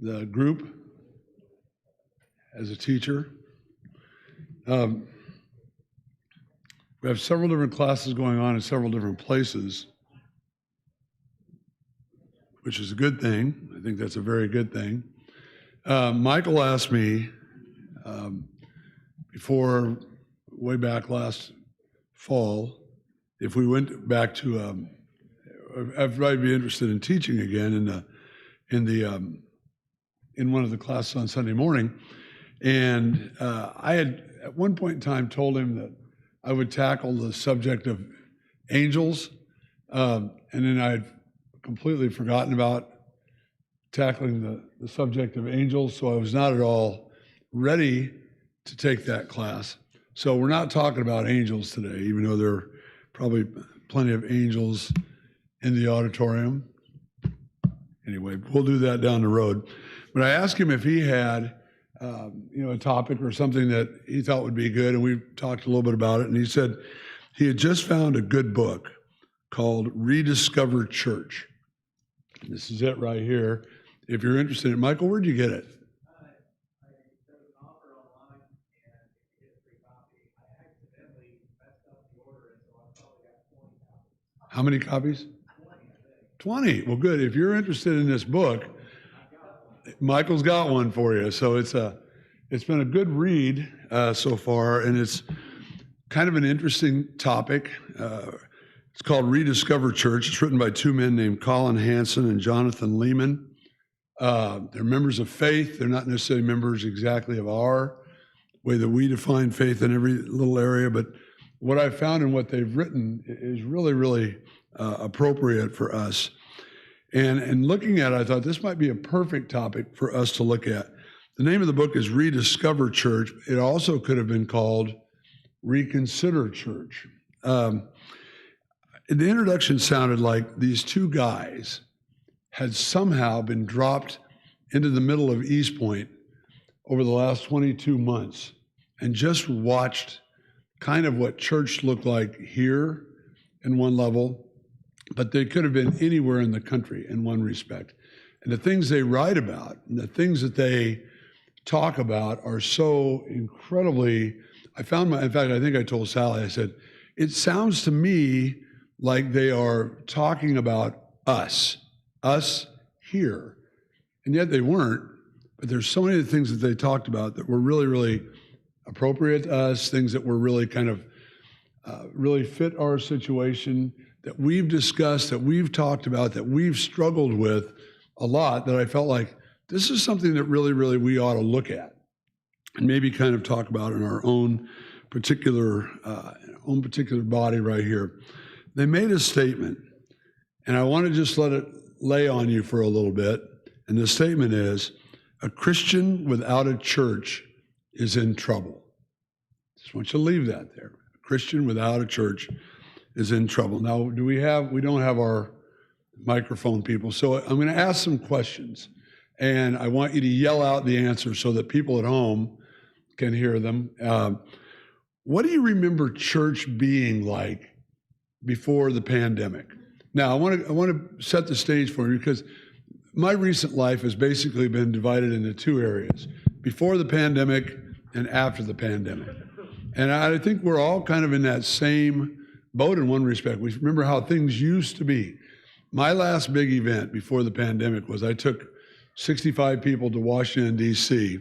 the group as a teacher. We have several different classes going on in several different places, which is a good thing. I think that's a very good thing. Michael asked me way back last fall, if we went back to, I'd be interested in teaching again in one of the classes on Sunday morning. And I had at one point in time told him that I would tackle the subject of angels, and then I'd completely forgotten about tackling the subject of angels, so I was not at all ready to take that class. So we're not talking about angels today, even though there are probably plenty of angels in the auditorium. Anyway, we'll do that down the road. But I asked him if he had a topic or something that he thought would be good, and we talked a little bit about it, and he said he had just found a good book called Rediscover Church. This is it right here. If you're interested in it, Michael, where'd you get it? How many copies? 20. Well, good. If you're interested in this book, Michael's got one for you. So it's been a good read so far, and it's kind of an interesting topic. It's called Rediscover Church. It's written by two men named Colin Hansen and Jonathan Lehman. They're members of faith. They're not necessarily members exactly of our way that we define faith in every little area, but what I found in what they've written is really, really appropriate for us. And looking at it, I thought this might be a perfect topic for us to look at. The name of the book is Rediscover Church. It also could have been called Reconsider Church. The introduction sounded like these two guys had somehow been dropped into the middle of East Point over the last 22 months and just watched kind of what church looked like here in one level, but they could have been anywhere in the country in one respect. And the things they write about and the things that they talk about are so incredibly, in fact, I think I told Sally, I said, it sounds to me like they are talking about us here. And yet they weren't, but there's so many of the things that they talked about that were really, really appropriate to us, things that were really kind of really fit our situation, that we've discussed, that we've talked about, that we've struggled with a lot, that I felt like this is something that really, really we ought to look at and maybe kind of talk about in our own particular body right here. They made a statement, and I want to just let it lay on you for a little bit. And the statement is, a Christian without a church is in trouble. Just want you to leave that there. A Christian without a church is in trouble. Now, we don't have our microphone people, so I'm going to ask some questions, and I want you to yell out the answer so that people at home can hear them. What do you remember church being like before the pandemic? Now, I want to set the stage for you, because my recent life has basically been divided into two areas: before the pandemic and after the pandemic. And I think we're all kind of in that same boat in one respect. We remember how things used to be. My last big event before the pandemic was I took 65 people to Washington, D.C.,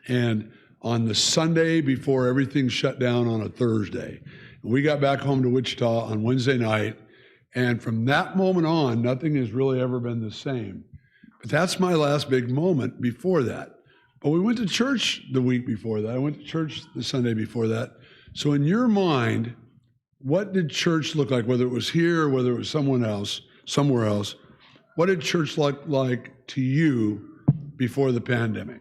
and on the Sunday before everything shut down on a Thursday, we got back home to Wichita on Wednesday night, and from that moment on, nothing has really ever been the same. But that's my last big moment before that. But we went to church the week before that. I went to church the Sunday before that. So in your mind, what did church look like, whether it was here or whether it was somewhere else? What did church look like to you before the pandemic?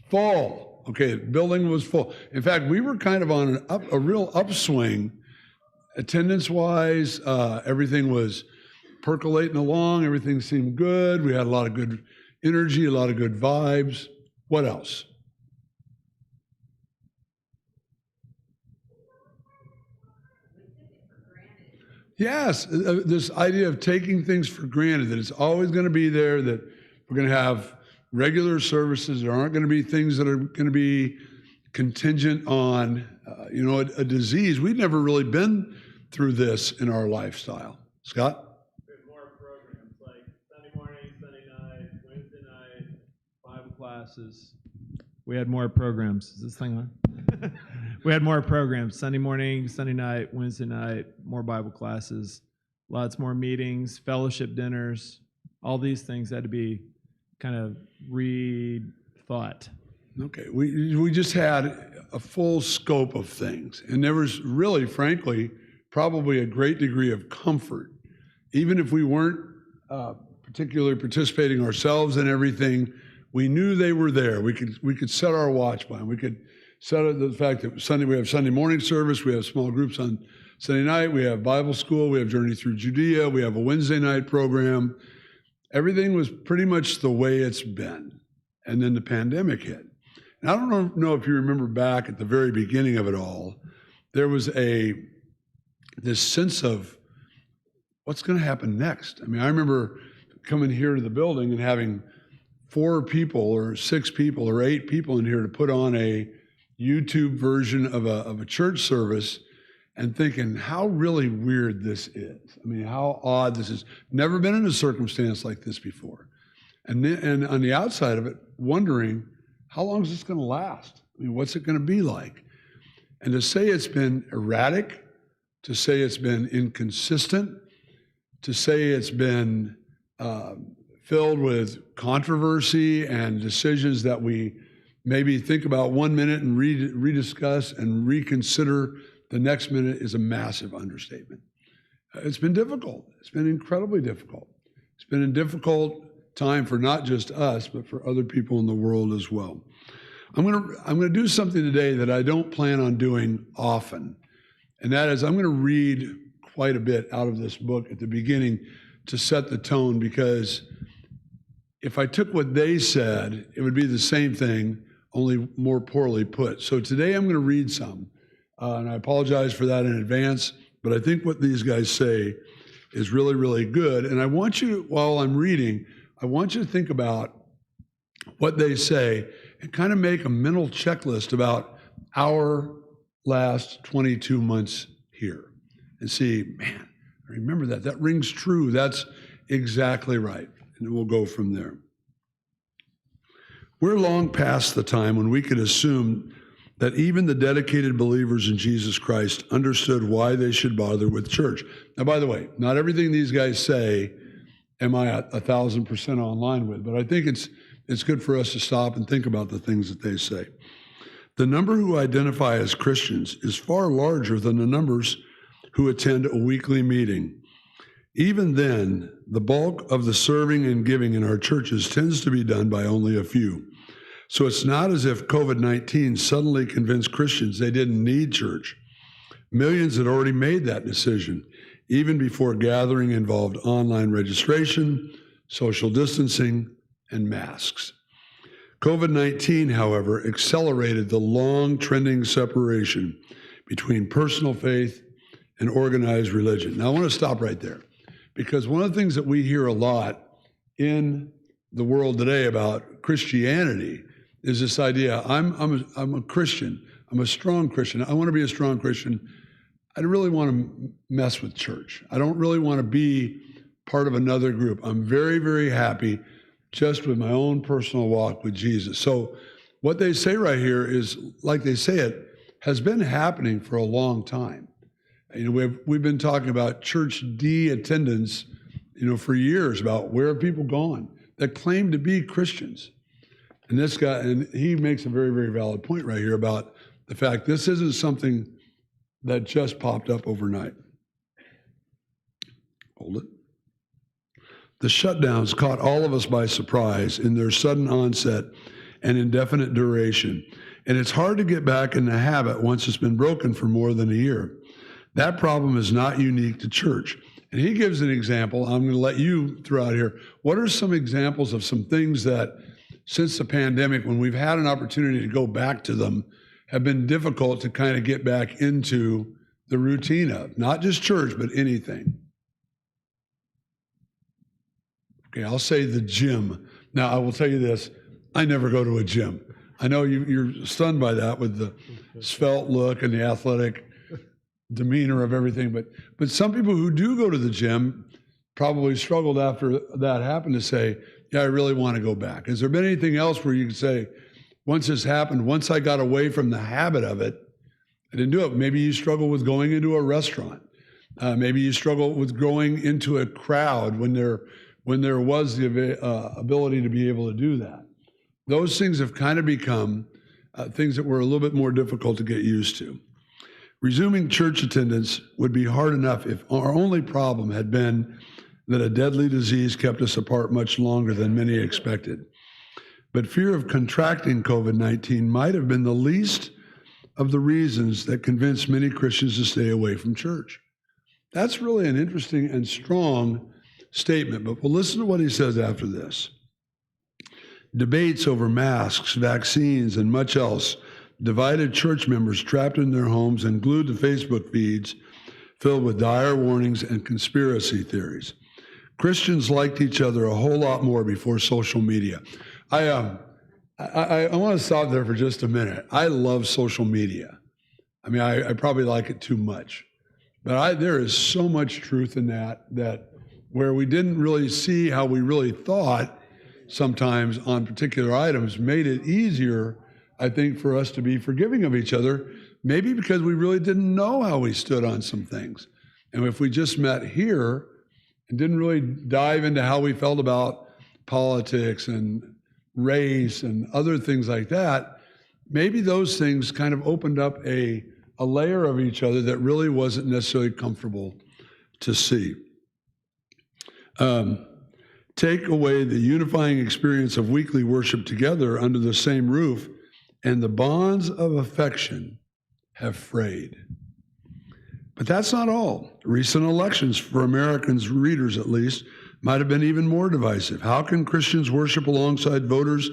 Fall. Okay, the building was full. In fact, we were kind of on a real upswing, attendance-wise. Everything was percolating along. Everything seemed good. We had a lot of good energy, a lot of good vibes. What else? Yes, this idea of taking things for granted, that it's always going to be there, that We're going to have regular services. There aren't going to be things that are going to be contingent on, a disease. We've never really been through this in our lifestyle. Scott? There's more programs like Sunday morning, Sunday night, Wednesday night, Bible classes. We had more programs. Is this thing on? We had more programs. Sunday morning, Sunday night, Wednesday night, more Bible classes, lots more meetings, fellowship dinners. All these things had to be kind of rethought. Okay, we just had a full scope of things, and there was really, frankly, probably a great degree of comfort, even if we weren't particularly participating ourselves in everything. We knew they were there. We could set our watch by them. We could set the fact that we have Sunday morning service, we have small groups on Sunday night, we have Bible school, we have Journey Through Judea, we have a Wednesday night program. Everything was pretty much the way it's been, and then the pandemic hit. And I don't know if you remember back at the very beginning of it all, there was this sense of what's going to happen next. I mean, I remember coming here to the building and having 4 people or 6 people or 8 people in here to put on a YouTube version of a church service and thinking how really weird this is. I mean, how odd this is. Never been in a circumstance like this before. And on the outside of it, wondering, how long is this going to last? I mean, what's it going to be like? And to say it's been erratic, to say it's been inconsistent, to say it's been filled with controversy and decisions that we maybe think about 1 minute and rediscuss and reconsider the next minute is a massive understatement. It's been difficult. It's been incredibly difficult. It's been a difficult time for not just us, but for other people in the world as well. I'm gonna do something today that I don't plan on doing often, and that is I'm going to read quite a bit out of this book at the beginning to set the tone, because if I took what they said, it would be the same thing, only more poorly put. So today I'm going to read some, and I apologize for that in advance, but I think what these guys say is really, really good. And I want you, while I'm reading, I want you to think about what they say and kind of make a mental checklist about our last 22 months here and see, man, I remember that. That rings true. That's exactly right. And we'll go from there. We're long past the time when we could assume that even the dedicated believers in Jesus Christ understood why they should bother with church. Now, by the way, not everything these guys say am I 1,000% online with, but I think it's good for us to stop and think about the things that they say. The number who identify as Christians is far larger than the numbers who attend a weekly meeting. Even then, the bulk of the serving and giving in our churches tends to be done by only a few. So it's not as if COVID-19 suddenly convinced Christians they didn't need church. Millions had already made that decision, even before gathering involved online registration, social distancing, and masks. COVID-19, however, accelerated the long trending separation between personal faith and organized religion. Now, I want to stop right there, because one of the things that we hear a lot in the world today about Christianity is this idea, I'm a Christian, I'm a strong Christian, I want to be a strong Christian. I don't really want to mess with church. I don't really want to be part of another group. I'm very, very happy just with my own personal walk with Jesus. So what they say right here is, like they say it, has been happening for a long time. You know, we've been talking about church de-attendance, for years, about where have people gone that claim to be Christians. And this guy, and he makes a very, very valid point right here about the fact this isn't something that just popped up overnight. Hold it. The shutdowns caught all of us by surprise in their sudden onset and indefinite duration. And it's hard to get back in the habit once it's been broken for more than a year. That problem is not unique to church. And he gives an example. I'm going to let you throw out here. What are some examples of some things that, since the pandemic, when we've had an opportunity to go back to them, have been difficult to kind of get back into the routine of? Not just church, but anything. Okay, I'll say the gym, Now, I will tell you this, I never go to a gym. I know you're stunned by that with the svelte look and the athletic demeanor of everything, but some people who do go to the gym probably struggled after that happened to say, yeah, I really want to go back. Has there been anything else where you can say, once this happened, once I got away from the habit of it, I didn't do it. Maybe you struggle with going into a restaurant. Maybe you struggle with going into a crowd when there was the ability to be able to do that. Those things have kind of become things that were a little bit more difficult to get used to. Resuming church attendance would be hard enough if our only problem had been that a deadly disease kept us apart much longer than many expected. But fear of contracting COVID-19 might have been the least of the reasons that convinced many Christians to stay away from church. That's really an interesting and strong statement, but we'll listen to what he says after this. Debates over masks, vaccines, and much else divided church members trapped in their homes and glued to Facebook feeds filled with dire warnings and conspiracy theories. Christians liked each other a whole lot more before social media. I want to stop there for just a minute. I love social media. I mean, I probably like it too much. But there is so much truth in that where we didn't really see how we really thought sometimes on particular items made it easier, I think, for us to be forgiving of each other, maybe because we really didn't know how we stood on some things. And if we just met here and didn't really dive into how we felt about politics and race and other things like that, maybe those things kind of opened up a layer of each other that really wasn't necessarily comfortable to see. Take away the unifying experience of weekly worship together under the same roof, and the bonds of affection have frayed. But that's not all. Recent elections, for Americans' readers at least, might have been even more divisive. How can Christians worship alongside voters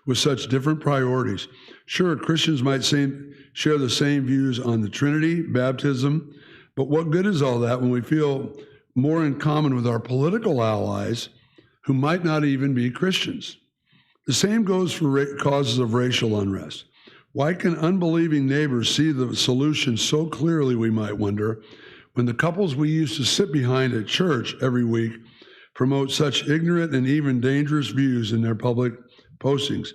with such different priorities? Sure, Christians might share the same views on the Trinity, baptism, but what good is all that when we feel more in common with our political allies who might not even be Christians? The same goes for causes of racial unrest. Why can unbelieving neighbors see the solution so clearly, we might wonder, when the couples we used to sit behind at church every week promote such ignorant and even dangerous views in their public postings?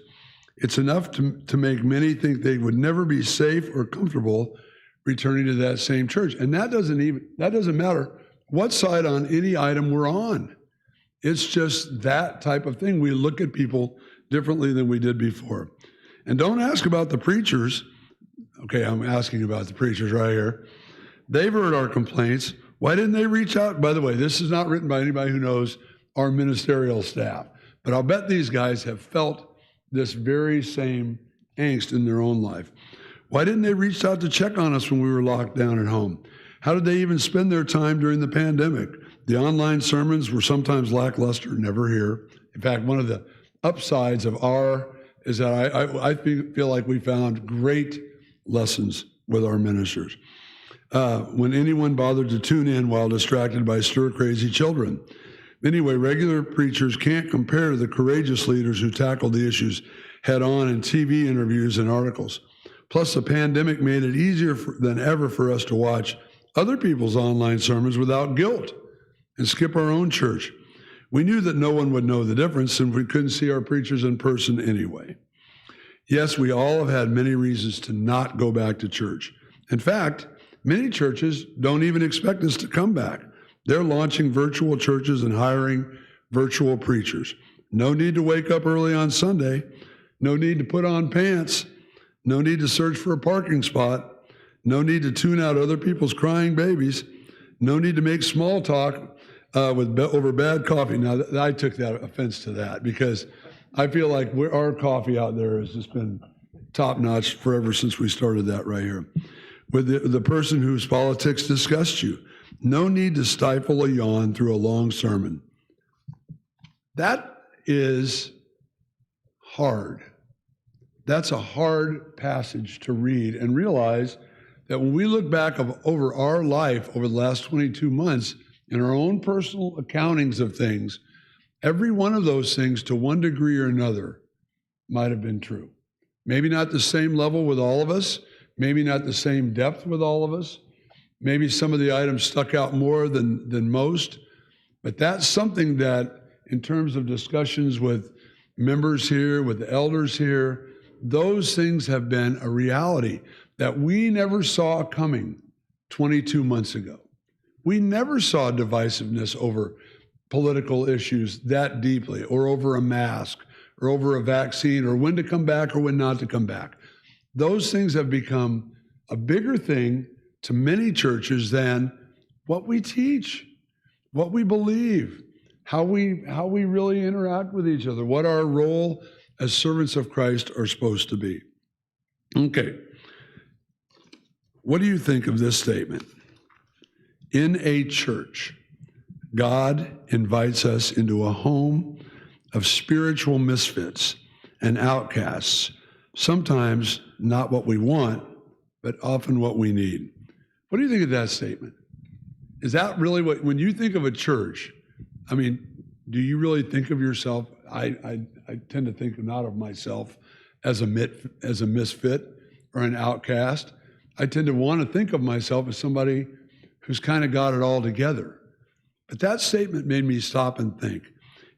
It's enough to make many think they would never be safe or comfortable returning to that same church. And that doesn't matter what side on any item we're on. It's just that type of thing. We look at people differently than we did before. And don't ask about the preachers. Okay, I'm asking about the preachers right here. They've heard our complaints. Why didn't they reach out? By the way, this is not written by anybody who knows our ministerial staff, but I'll bet these guys have felt this very same angst in their own life. Why didn't they reach out to check on us when we were locked down at home? How did they even spend their time during the pandemic? The online sermons were sometimes lackluster, never here. In fact, one of the upsides of is that I feel like we found great lessons with our ministers. When anyone bothered to tune in while distracted by stir-crazy children. Anyway, regular preachers can't compare to the courageous leaders who tackled the issues head-on in TV interviews and articles. Plus, the pandemic made it easier than ever for us to watch other people's online sermons without guilt and skip our own church. We knew that no one would know the difference, and we couldn't see our preachers in person anyway. Yes, we all have had many reasons to not go back to church. In fact, many churches don't even expect us to come back. They're launching virtual churches and hiring virtual preachers. No need to wake up early on Sunday. No need to put on pants. No need to search for a parking spot. No need to tune out other people's crying babies. No need to make small talk over bad coffee. Now, I took that offense to that because I feel like our coffee out there has just been top-notch forever since we started that right here. With the person whose politics disgust you. No need to stifle a yawn through a long sermon. That is hard. That's a hard passage to read and realize that when we look back over our life over the last 22 months in our own personal accountings of things, Every one of those things, to one degree or another, might have been true. Maybe not the same level with all of us, maybe not the same depth with all of us. Maybe some of the items stuck out more than most, but that's something that, in terms of discussions with members here, with the elders here, those things have been a reality that we never saw coming 22 months ago. We never saw divisiveness over political issues that deeply, or over a mask, or over a vaccine, or when to come back or when not to come back. Those things have become a bigger thing to many churches than what we teach, what we believe, how we really interact with each other, what our role as servants of Christ are supposed to be. Okay. What do you think of this statement? In a church, God invites us into a home of spiritual misfits and outcasts, sometimes not what we want, but often what we need. What do you think of that statement? Is that really what, when you think of a church, I mean, do you really think of yourself? I tend to think not of myself as a misfit or an outcast. I tend to want to think of myself as somebody who's kind of got it all together. But that statement made me stop and think.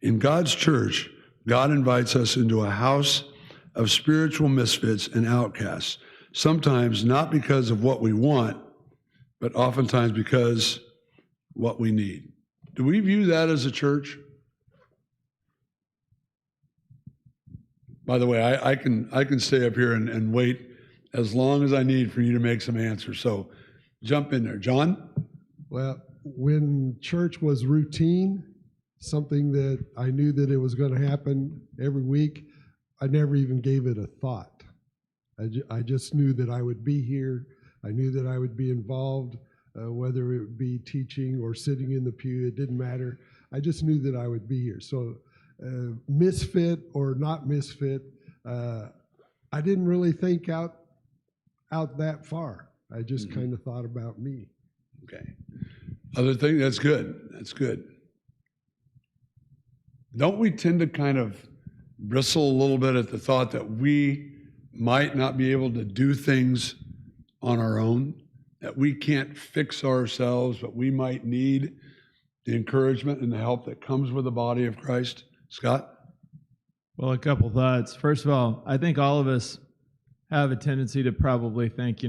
In God's church, God invites us into a house of spiritual misfits and outcasts, sometimes not because of what we want, but oftentimes because what we need. Do we view that as a church? By the way, I can stay up here and wait as long as I need for you to make some answers. So jump in there. John? Well, when church was routine, something that I knew that it was going to happen every week, I never even gave it a thought. I just knew that I would be here. I knew that I would be involved, whether it would be teaching or sitting in the pew, it didn't matter. I just knew that I would be here. So misfit or not misfit, I didn't really think out that far. I just kind of thought about me. Okay. Other thing, that's good. That's good. Don't we tend to kind of bristle a little bit at the thought that we might not be able to do things on our own, that we can't fix ourselves, but we might need the encouragement and the help that comes with the body of Christ? Scott? Well, a couple thoughts. First of all, I think all of us have a tendency to probably think,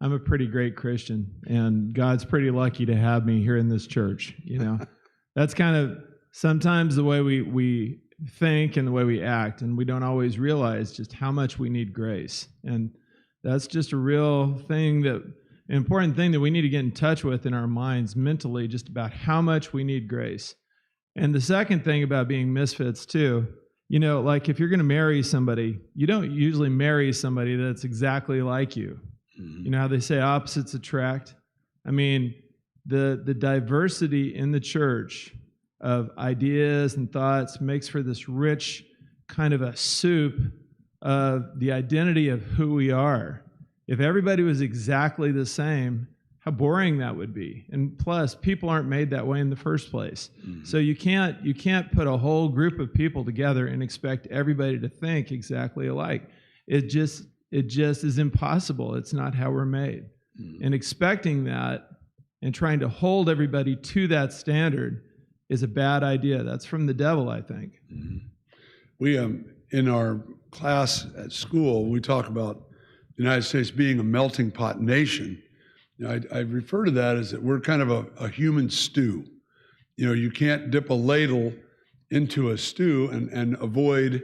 I'm a pretty great Christian, and God's pretty lucky to have me here in this church. That's kind of sometimes the way we think and the way we act, and we don't always realize just how much we need grace. And that's just a real thing, an important thing that we need to get in touch with in our minds mentally, just about how much we need grace. And the second thing about being misfits too, like if you're going to marry somebody, you don't usually marry somebody that's exactly like you. You know how they say opposites attract? I mean, the diversity in the church of ideas and thoughts makes for this rich kind of a soup of the identity of who we are. If everybody was exactly the same, how boring that would be. And plus, people aren't made that way in the first place. So you can't put a whole group of people together and expect everybody to think exactly alike. It just is impossible. It's not how we're made. And expecting that and trying to hold everybody to that standard is a bad idea. That's from the devil, I think. We, in our class at school, we talk about the United States being a melting pot nation. I refer to that as that we're kind of a human stew. You can't dip a ladle into a stew and avoid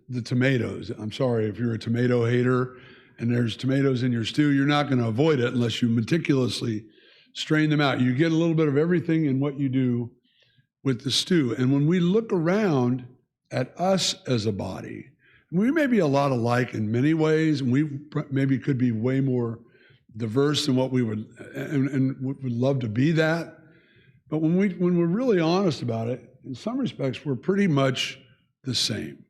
the tomatoes. I'm sorry, if you're a tomato hater and there's tomatoes in your stew, you're not going to avoid it unless you meticulously strain them out. You get a little bit of everything in what you do with the stew. And when we look around at us as a body, we may be a lot alike in many ways, and we maybe could be way more diverse than what we would, and would love to be that. But when we're really honest about it, in some respects, we're pretty much the same.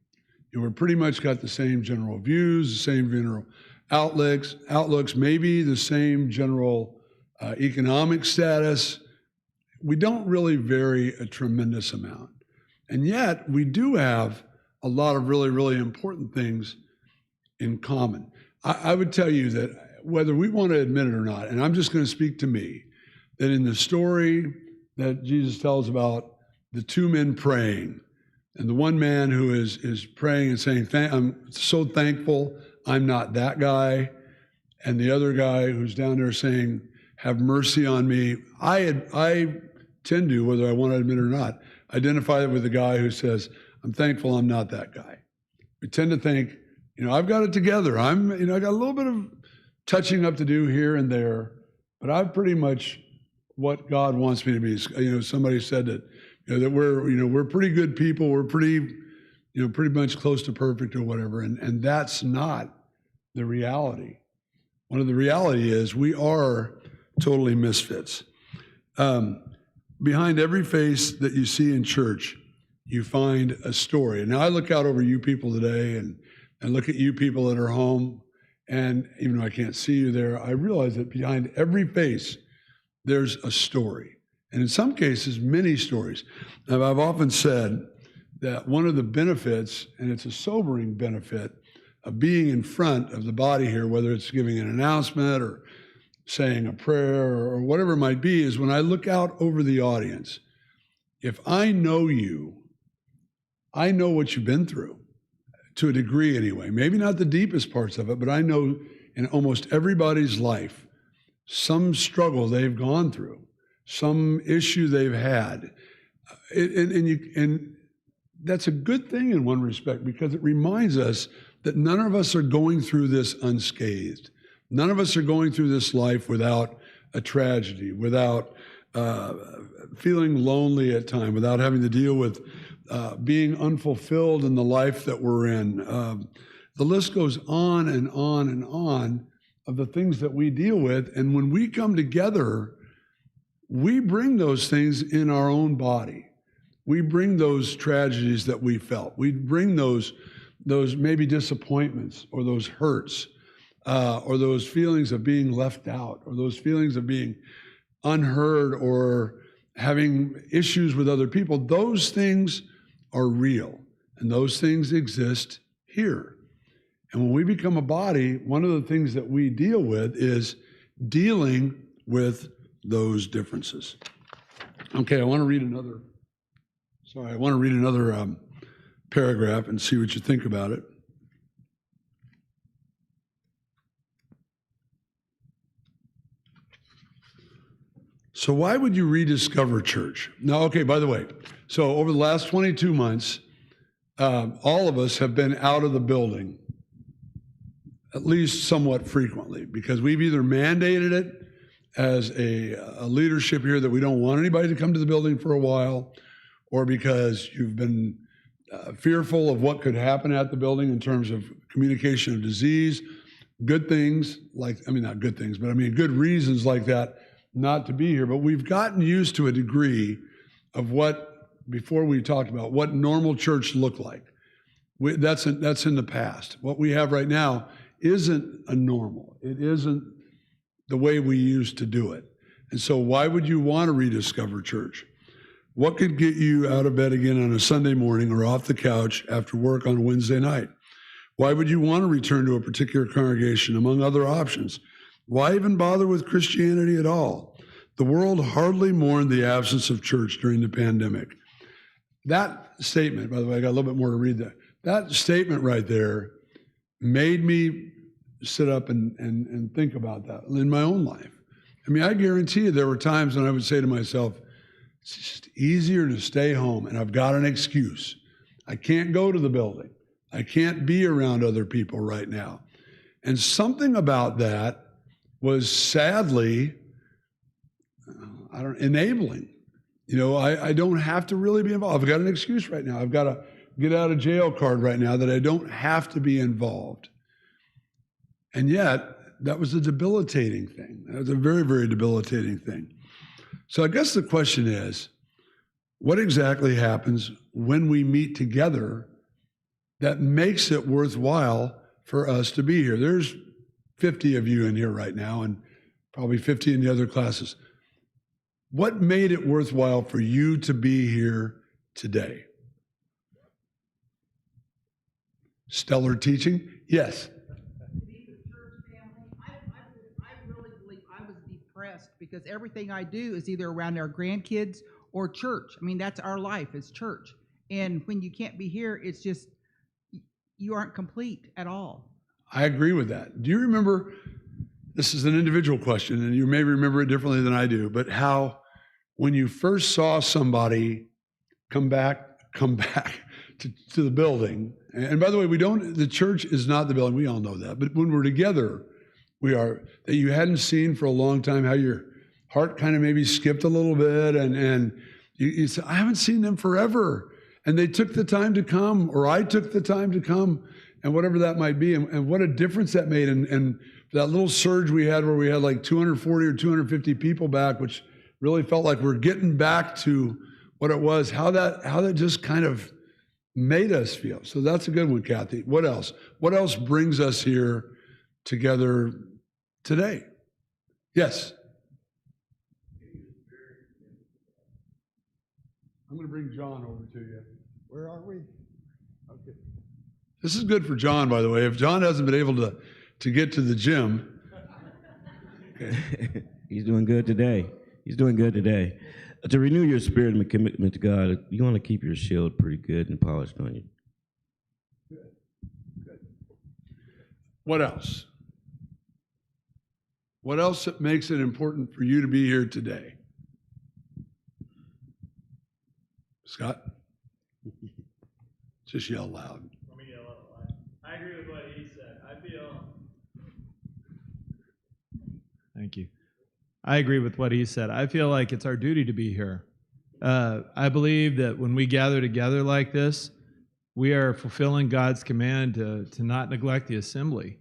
We're pretty much got the same general views, the same general outlooks, maybe the same general economic status. We don't really vary a tremendous amount. And yet we do have a lot of really, really important things in common. I would tell you that whether we want to admit it or not, and I'm just going to speak to me, that in the story that Jesus tells about the two men praying, and the one man who is praying and saying, I'm so thankful I'm not that guy, and the other guy who's down there saying, have mercy on me. I tend to, whether I want to admit it or not, identify with the guy who says, I'm thankful I'm not that guy. We tend to think, I've got it together. I got a little bit of touching up to do here and there, but I'm pretty much what God wants me to be. Somebody said that, that we're pretty good people. We're pretty much close to perfect or whatever. And that's not the reality. One of the reality is we are totally misfits. Behind every face that you see in church, you find a story. And now I look out over you people today and look at you people that are home. And even though I can't see you there, I realize that behind every face, there's a story. And in some cases, many stories. Now, I've often said that one of the benefits, and it's a sobering benefit, of being in front of the body here, whether it's giving an announcement or saying a prayer or whatever it might be, is when I look out over the audience, if I know you, I know what you've been through, to a degree anyway. Maybe not the deepest parts of it, but I know in almost everybody's life, some struggle they've gone through, some issue they've had. And that's a good thing in one respect, because it reminds us that none of us are going through this unscathed. None of us are going through this life without a tragedy, without feeling lonely at times, without having to deal with being unfulfilled in the life that we're in. The list goes on and on and on of the things that we deal with. And when we come together, we bring those things in our own body. We bring those tragedies that we felt. We bring those maybe disappointments or those hurts or those feelings of being left out or those feelings of being unheard or having issues with other people. Those things are real, and those things exist here. And when we become a body, one of the things that we deal with is dealing with those differences. Okay, I want to read another paragraph and see what you think about it. So why would you rediscover church? Now, okay, by the way, so over the last 22 months, all of us have been out of the building, at least somewhat frequently, because we've either mandated it as a leadership here that we don't want anybody to come to the building for a while, or because you've been fearful of what could happen at the building in terms of communication of disease, good things not good things, but good reasons like that not to be here. But we've gotten used to a degree of what, before we talked about what normal church looked like. That's in the past. What we have right now isn't a normal. It isn't the way we used to do it. And so why would you want to rediscover church? What could get you out of bed again on a Sunday morning or off the couch after work on a Wednesday night? Why would you want to return to a particular congregation among other options? Why even bother with Christianity at all? The world hardly mourned the absence of church during the pandemic. That statement, by the way, I got a little bit more to read there. That statement right there made me sit up and think about that in my own life. I guarantee you there were times when I would say to myself, it's just easier to stay home, and I've got an excuse. I can't go to the building. I can't be around other people right now. And something about that was sadly enabling. I don't have to really be involved. I've got an excuse right now. I've got a get out of jail card right now that I don't have to be involved. And yet, that was a debilitating thing. That was a very, very debilitating thing. So I guess the question is, what exactly happens when we meet together that makes it worthwhile for us to be here? There's 50 of you in here right now and probably 50 in the other classes. What made it worthwhile for you to be here today? Stellar teaching? Yes. I really believe I was depressed because everything I do is either around our grandkids or church. I mean, that's our life, is church. And when you can't be here, it's just, you aren't complete at all. I agree with that. Do you remember, this is an individual question, and you may remember it differently than I do, but how when you first saw somebody come back to the building, and by the way, the church is not the building, we all know that, but when we're together, we are, that you hadn't seen for a long time, how your heart kind of maybe skipped a little bit, and you said, I haven't seen them forever. And they took the time to come, or I took the time to come, and whatever that might be, and what a difference that made. And that little surge we had where we had like 240 or 250 people back, which really felt like we're getting back to what it was, how that just kind of made us feel. So that's a good one, Kathy. What else? What else brings us here together today? Yes. I'm going to bring John over to you. Where are we? Okay. This is good for John, by the way. If John hasn't been able to get to the gym. Okay. He's doing good today. He's doing good today. To renew your spirit and commitment to God, you want to keep your shield pretty good and polished on you. Good. What else? What else makes it important for you to be here today? Scott? Just yell loud. Let me yell out loud. I agree with what he said. Thank you. I agree with what he said. I feel like it's our duty to be here. I believe that when we gather together like this, we are fulfilling God's command to not neglect the assembly.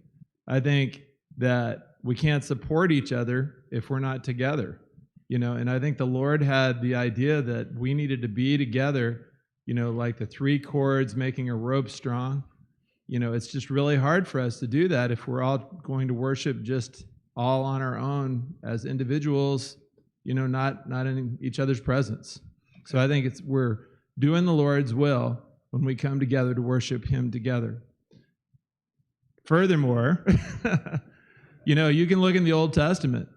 I think that we can't support each other if we're not together. And I think the Lord had the idea that we needed to be together, like the three cords making a rope strong. It's just really hard for us to do that if we're all going to worship just all on our own as individuals, not in each other's presence. So I think we're doing the Lord's will when we come together to worship Him together. Furthermore, you can look in the Old Testament.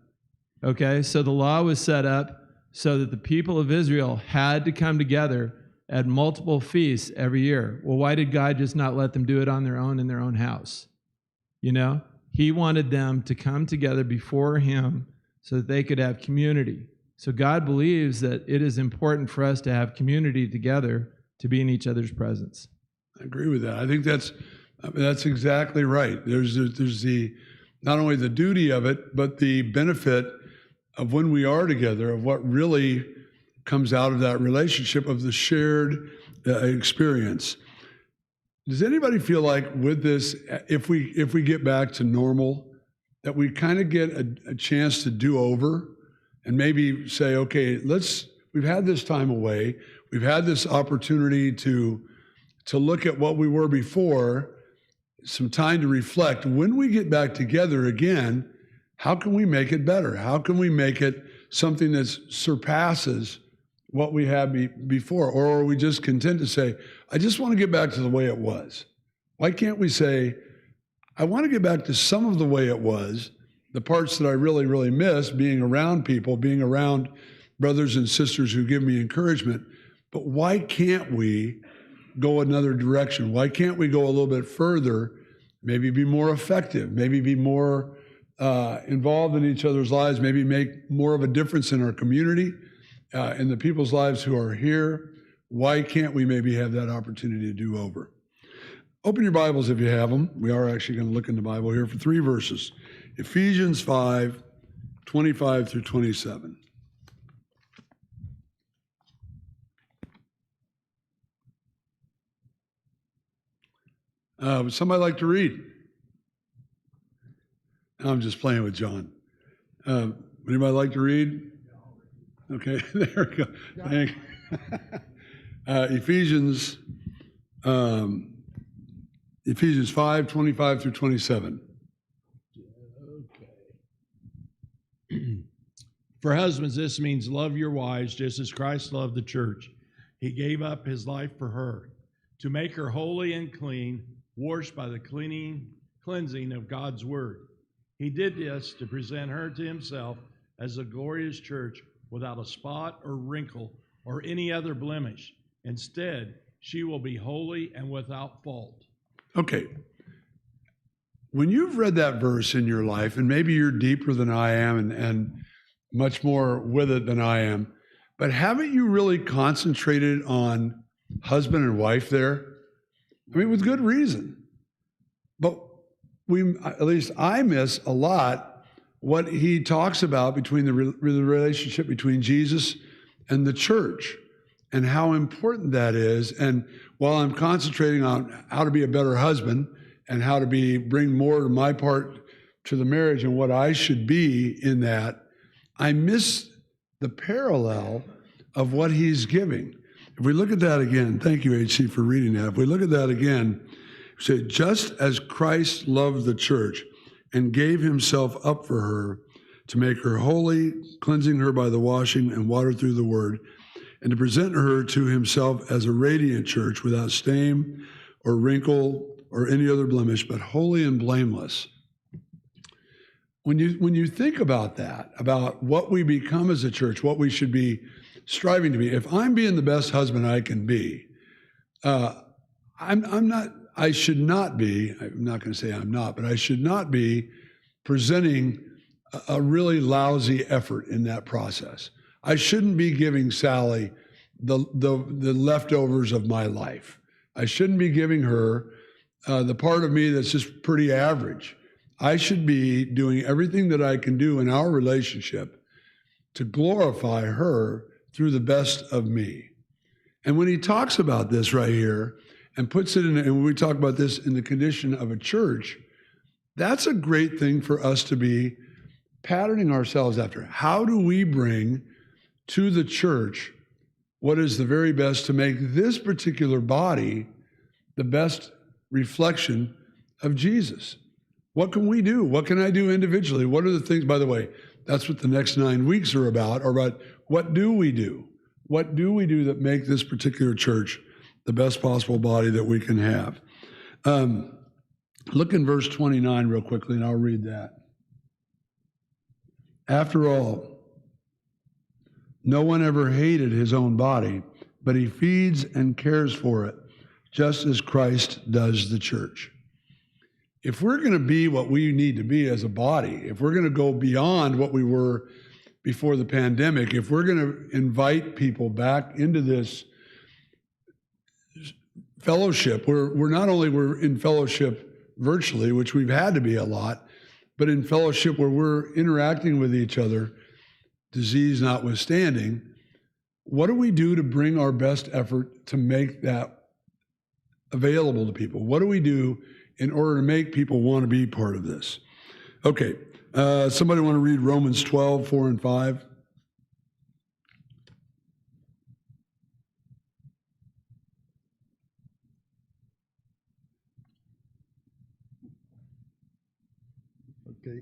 Okay, so the law was set up so that the people of Israel had to come together at multiple feasts every year. Well, why did God just not let them do it on their own in their own house? He wanted them to come together before Him so that they could have community. So God believes that it is important for us to have community together to be in each other's presence. I agree with that. I think that's exactly right. There's the not only the duty of it, but the benefit of when we are together, of what really comes out of that relationship, of the shared experience. Does anybody feel like with this, if we get back to normal, that we kind of get a chance to do over and maybe say, okay, we've had this time away, we've had this opportunity to look at what we were before, some time to reflect. When we get back together again, how can we make it better? How can we make it something that surpasses what we had before? Or are we just content to say, I just want to get back to the way it was? Why can't we say, I want to get back to some of the way it was, the parts that I really, really miss, being around people, being around brothers and sisters who give me encouragement, but why can't we go another direction? Why can't we go a little bit further, maybe be more effective, maybe be more involved in each other's lives, maybe make more of a difference in our community, in the people's lives who are here? Why can't we maybe have that opportunity to do over? Open your Bibles if you have them. We are actually going to look in the Bible here for 3 verses. Ephesians 5, 25 through 27. Would somebody like to read? I'm just playing with John. Would anybody like to read? Okay, there we go. Thank you. Ephesians 5, 25 through 27. For husbands, this means love your wives just as Christ loved the church. He gave up His life for her, to make her holy and clean, washed by the cleansing of God's word. He did this to present her to himself as a glorious church without a spot or wrinkle or any other blemish. Instead, she will be holy and without fault. Okay. When you've read that verse in your life, and maybe you're deeper than I am and much more with it than I am, but haven't you really concentrated on husband and wife there? I mean, with good reason. But at least I miss a lot what he talks about between the relationship between Jesus and the church and how important that is. And while I'm concentrating on how to be a better husband and how to bring more of my part to the marriage and what I should be in that, I miss the parallel of what he's giving. If we look at that again, thank you, HC, for reading that. If we look at that again, say, just as Christ loved the church and gave himself up for her to make her holy, cleansing her by the washing and water through the word, and to present her to himself as a radiant church without stain or wrinkle or any other blemish, but holy and blameless. When you think about that, about what we become as a church, what we should be striving to be, if I'm being the best husband I can be, I should not be, I'm not going to say I'm not, but I should not be presenting a really lousy effort in that process. I shouldn't be giving Sally the leftovers of my life. I shouldn't be giving her the part of me that's just pretty average. I should be doing everything that I can do in our relationship to glorify her through the best of me. And when he talks about this right here and puts it in, and when we talk about this in the condition of a church, that's a great thing for us to be patterning ourselves after. How do we bring to the church what is the very best to make this particular body the best reflection of Jesus? What can we do? What can I do individually? What are the things, by the way, that's what the next 9 weeks are about what do we do? What do we do that make this particular church the best possible body that we can have? Look in verse 29 real quickly, and I'll read that. After all, no one ever hated his own body, but he feeds and cares for it, just as Christ does the church. If we're going to be what we need to be as a body, if we're going to go beyond what we were before the pandemic, if we're going to invite people back into this fellowship, we're not only we're in fellowship virtually, which we've had to be a lot, but in fellowship where we're interacting with each other, disease notwithstanding, what do we do to bring our best effort to make that available to people? What do we do in order to make people want to be part of this? Okay, somebody want to read Romans 12, 4 and 5? Okay.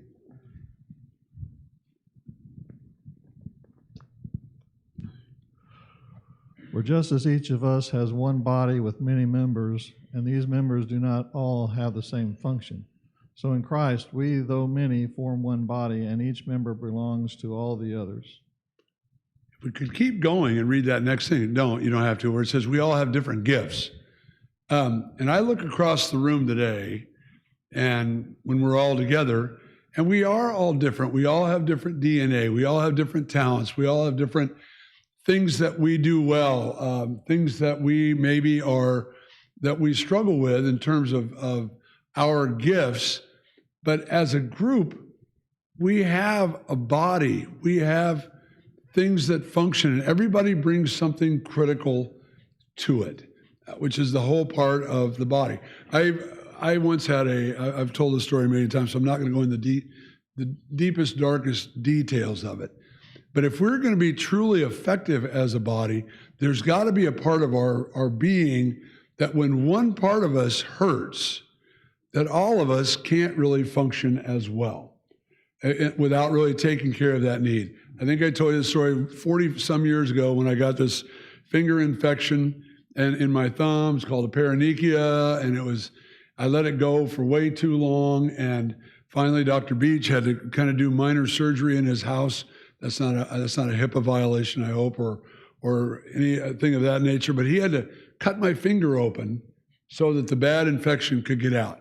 For just as each of us has one body with many members, and these members do not all have the same function, so in Christ we, though many, form one body, and each member belongs to all the others. If we could keep going and read that next thing, you don't have to, where it says we all have different gifts. And I look across the room today, and when we're all together, and we are all different. We all have different DNA. We all have different talents. We all have different things that we do well, things that we maybe that we struggle with in terms of our gifts. But as a group, we have a body. We have things that function, and everybody brings something critical to it, which is the whole part of the body. I once had I've told this story many times, so I'm not going to go into the deepest, darkest details of it. But if we're going to be truly effective as a body, there's got to be a part of our being that when one part of us hurts, that all of us can't really function as well without really taking care of that need. I think I told you the story 40 some years ago when I got this finger infection and in my thumb. It's called a paronychia, and I let it go for way too long, and finally Dr. Beach had to kind of do minor surgery in his house. That's not a HIPAA violation, I hope, or anything of that nature, but he had to cut my finger open so that the bad infection could get out.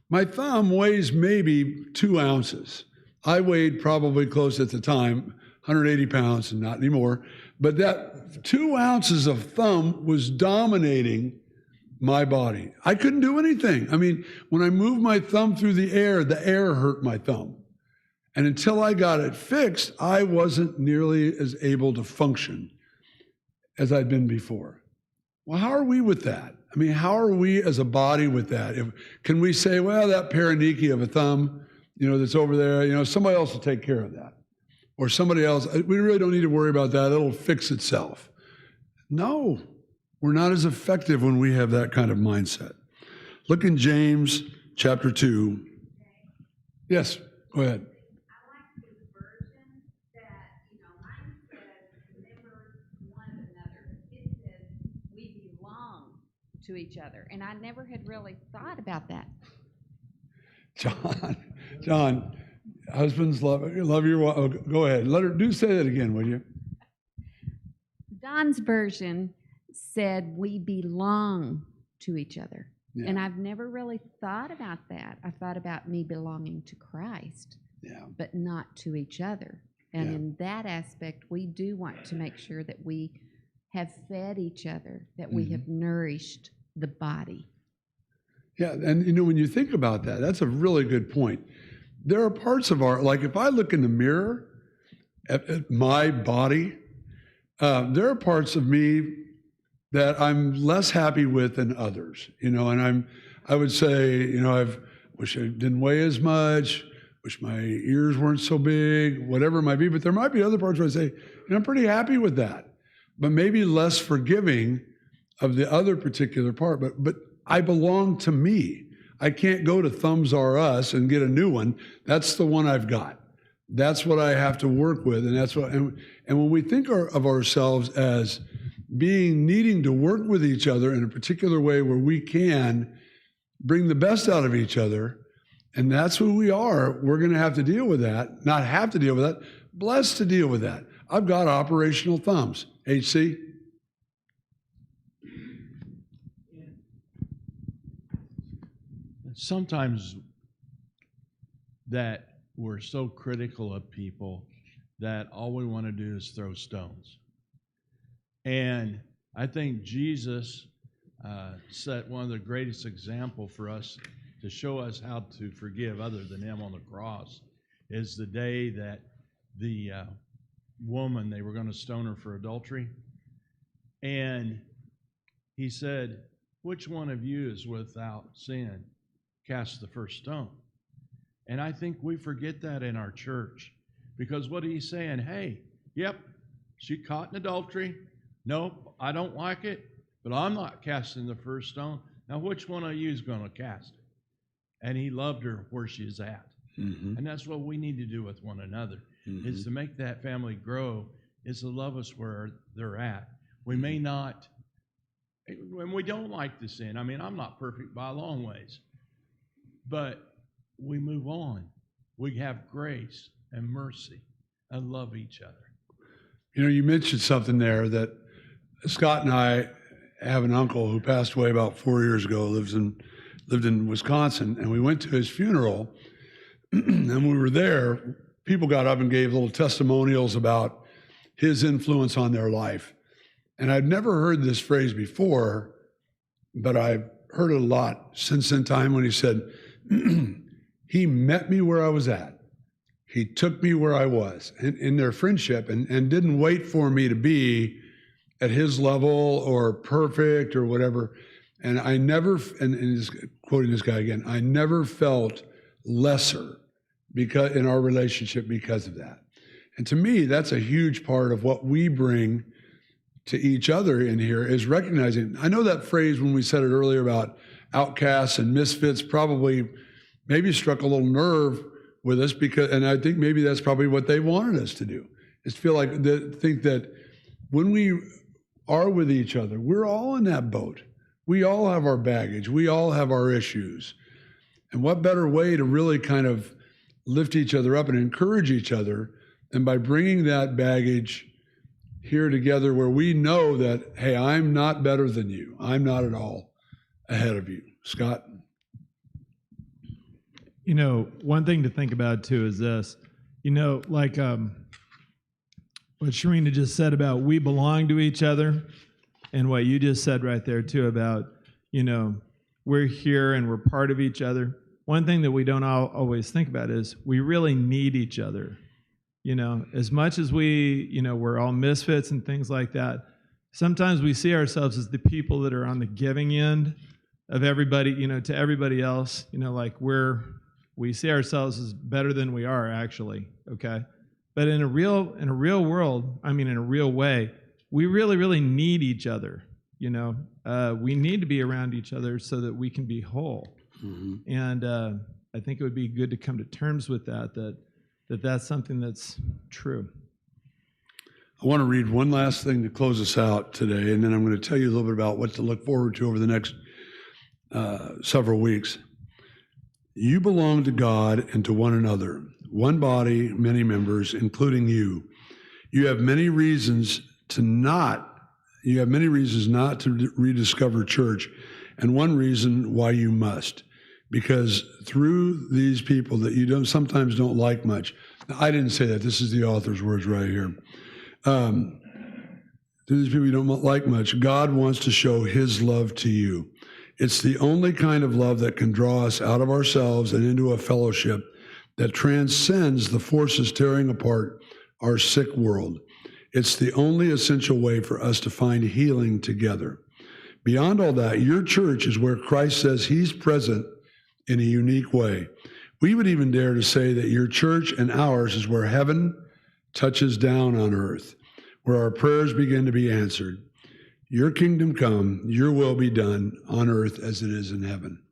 My thumb weighs maybe 2 ounces. I weighed probably close at the time, 180 pounds, and not anymore. But that 2 ounces of thumb was dominating my body. I couldn't do anything. I mean, when I moved my thumb through the air hurt my thumb. And until I got it fixed, I wasn't nearly as able to function as I'd been before. Well, how are we with that? I mean, how are we as a body with that? Can we say, well, that paraniki of a thumb, that's over there, somebody else will take care of that. Or somebody else, we really don't need to worry about that. It'll fix itself. No, we're not as effective when we have that kind of mindset. Look in James chapter 2. Yes, go ahead. To each other, and I never had really thought about that. John, husbands love your wife. Oh, go ahead. Do say that again, will you? Don's version said we belong to each other, Yeah. and I've never really thought about that. I thought about me belonging to Christ, but not to each other. And in that aspect, we do want to make sure that we have fed each other, that we have nourished the body. Yeah, and when you think about that, that's a really good point. There are parts of like if I look in the mirror at my body, there are parts of me that I'm less happy with than others, and I would say, I wish I didn't weigh as much, wish my ears weren't so big, whatever it might be, but there might be other parts where I say, I'm pretty happy with that, but maybe less forgiving of the other particular part, but I belong to me. I can't go to Thumbs R Us and get a new one. That's the one I've got. That's what I have to work with, and that's what. And when we think of ourselves as needing to work with each other in a particular way where we can bring the best out of each other, and that's who we are, we're going to have to deal with that. Not have to deal with that. Blessed to deal with that. I've got operational thumbs. HC. Sometimes that we're so critical of people that all we want to do is throw stones. And I think Jesus set one of the greatest example for us to show us how to forgive other than him on the cross is the day that the woman, they were going to stone her for adultery. And he said, which one of you is without sin? Cast the first stone. And I think we forget that in our church because what he's saying, hey, yep, she caught in adultery. Nope, I don't like it, but I'm not casting the first stone. Now, which one of you is going to cast it? And he loved her where she's at. Mm-hmm. And that's what we need to do with one another, is to make that family grow, is to love us where they're at. We may not, when we don't like the sin, I mean, I'm not perfect by a long ways. But we move on. We have grace and mercy and love each other. You mentioned something there that Scott and I have an uncle who passed away about 4 years ago, lived in Wisconsin, and we went to his funeral, and when we were there, people got up and gave little testimonials about his influence on their life. And I'd never heard this phrase before, but I've heard it a lot since that time when he said, he met me where I was at. He took me where I was in their friendship and didn't wait for me to be at his level or perfect or whatever. And I never, and quoting this guy again, I never felt lesser because in our relationship because of that. And to me, that's a huge part of what we bring to each other in here is recognizing. I know that phrase when we said it earlier about outcasts and misfits probably maybe struck a little nerve with us and I think maybe that's probably what they wanted us to do, is to feel like, think that when we are with each other, we're all in that boat. We all have our baggage. We all have our issues. And what better way to really kind of lift each other up and encourage each other than by bringing that baggage here together where we know that, hey, I'm not better than you. I'm not at all ahead of you. Scott? You know, one thing to think about too is this, you know, like what Sharina just said about we belong to each other, and what you just said right there too about, you know, we're here and we're part of each other. One thing that we don't always think about is we really need each other. You know, as much as we, you know, we're all misfits and things like that, sometimes we see ourselves as the people that are on the giving end of everybody, you know, to everybody else, you know, like we see ourselves as better than we are actually, okay? But in a real world, I mean, in a real way, we really, really need each other, you know? We need to be around each other so that we can be whole. Mm-hmm. And I think it would be good to come to terms with that's something that's true. I want to read one last thing to close us out today, and then I'm going to tell you a little bit about what to look forward to over the next several weeks. You belong to God and to one another, one body, many members, including you. You have many reasons not to rediscover church, and one reason why you must. Because through these people that you sometimes don't like much. Now, I didn't say that. This is the author's words right here. Through these people you don't like much, God wants to show his love to you. It's the only kind of love that can draw us out of ourselves and into a fellowship that transcends the forces tearing apart our sick world. It's the only essential way for us to find healing together. Beyond all that, your church is where Christ says he's present in a unique way. We would even dare to say that your church and ours is where heaven touches down on earth, where our prayers begin to be answered. Your kingdom come, your will be done on earth as it is in heaven.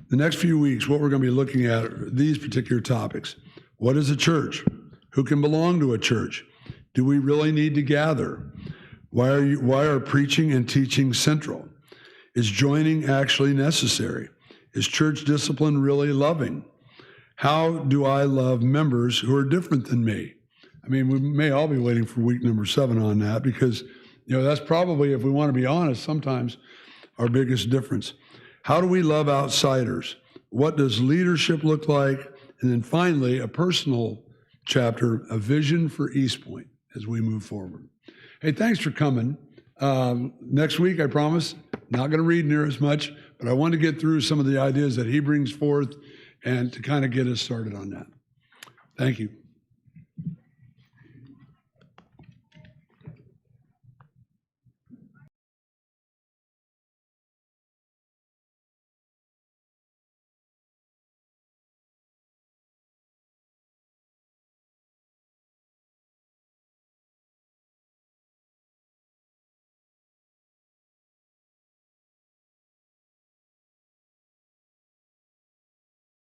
The next few weeks, what we're going to be looking at are these particular topics. What is a church? Who can belong to a church? Do we really need to gather? Why are preaching and teaching central? Is joining actually necessary? Is church discipline really loving? How do I love members who are different than me? I mean, we may all be waiting for week number 7 on that because, you know, that's probably, if we want to be honest, sometimes our biggest difference. How do we love outsiders? What does leadership look like? And then finally, a personal chapter, a vision for East Point as we move forward. Hey, thanks for coming. Next week, I promise, not going to read near as much, but I want to get through some of the ideas that he brings forth and to kind of get us started on that. Thank you.